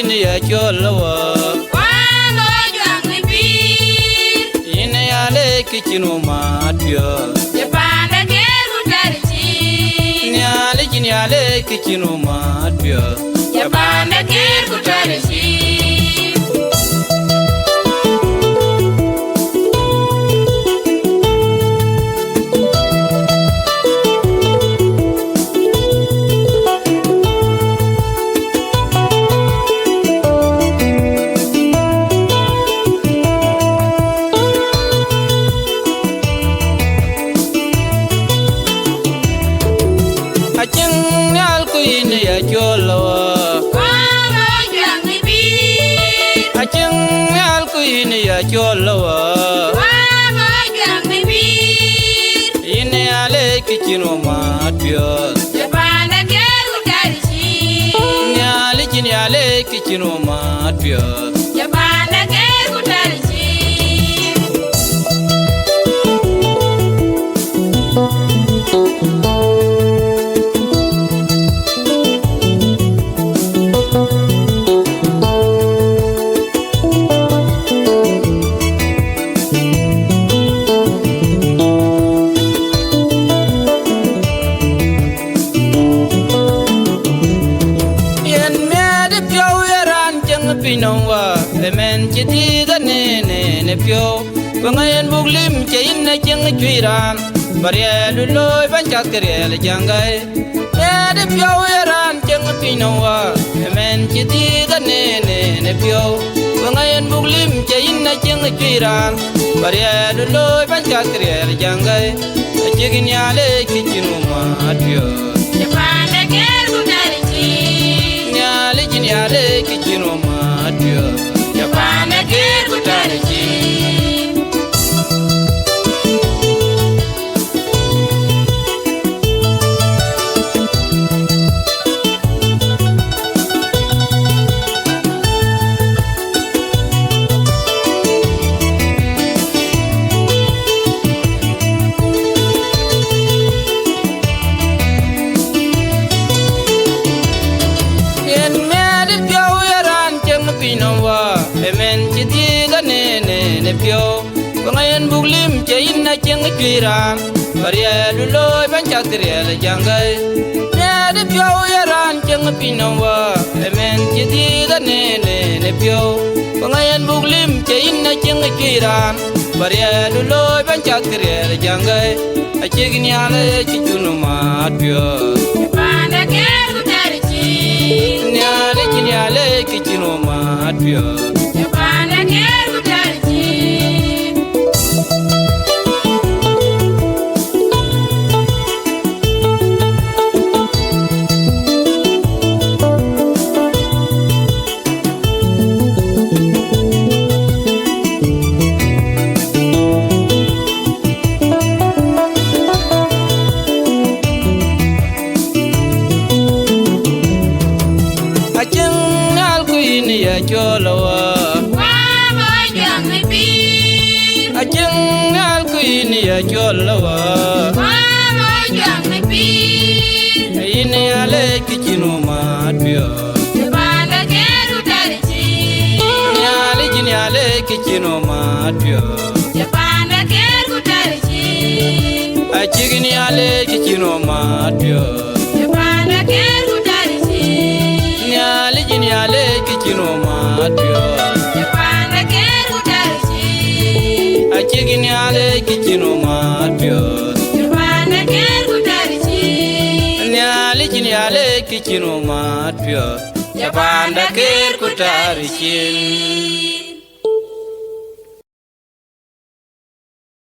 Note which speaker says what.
Speaker 1: yin ya cholowa
Speaker 2: Wano juang ni bir
Speaker 1: yin ya le kichino matyo
Speaker 2: Japanda keru tarichi
Speaker 1: nyale yin ya le kichino matyo
Speaker 2: Japanda keru tarichi
Speaker 1: yin ya cholowa
Speaker 2: Wano juang ni bir
Speaker 1: yin ya cholowa
Speaker 2: Wano juang ni bir
Speaker 1: yin ya le kichino matyo
Speaker 2: Japanda keru tarichi
Speaker 1: nyale yin ya le kichino matyo
Speaker 2: Japanda keru tarichi
Speaker 1: Pinongwa lemen chiti ga ne pyo bangayen buglim chain na cheng chuiran barielu loy ban chakriel jangai de pyo eran cheng pinongwa lemen chiti ga ne pyo bangayen buglim chain na cheng chuiran barielu loy ban chakriel jangai chigin yale kichinu matyo
Speaker 2: Japanda keru tarichi
Speaker 1: nyale jin yale kichinu matyo
Speaker 2: Japanda keru tarichi
Speaker 1: lemen chiti ga ne pyo bangayen buglim chain na cheng chuiran barielu loy ban chakriel jangai de pyo yaran cheng pinongwa lemen chiti ga ne pyo bangayen buglim chain na cheng chuiran barielu loy ban chakriel jangai achigin yale chichunu matyo
Speaker 2: Japanda keru tarichi
Speaker 1: nyale kin yale kichinu matyo
Speaker 2: Japanda keru tarichi
Speaker 1: yin ya cholowa
Speaker 2: Wano juang ni bir
Speaker 1: yin ya cholowa
Speaker 2: Wano juang ni bir
Speaker 1: yin ya le kichinu matyo
Speaker 2: Japanda keru tarichi
Speaker 1: nyale jin ya le kichinu matyo
Speaker 2: Japanda keru tarichi
Speaker 1: achigin ya le kichinu matyo
Speaker 2: Japanda keru tarichi
Speaker 1: nyale jin ya le kichinu matyo
Speaker 2: Japanda keru tarichi
Speaker 1: achigin ya le kichinu matyo
Speaker 2: Japanda keru tarichi
Speaker 1: nyale jin ya le kichinu matyo Japanda ker kutari chin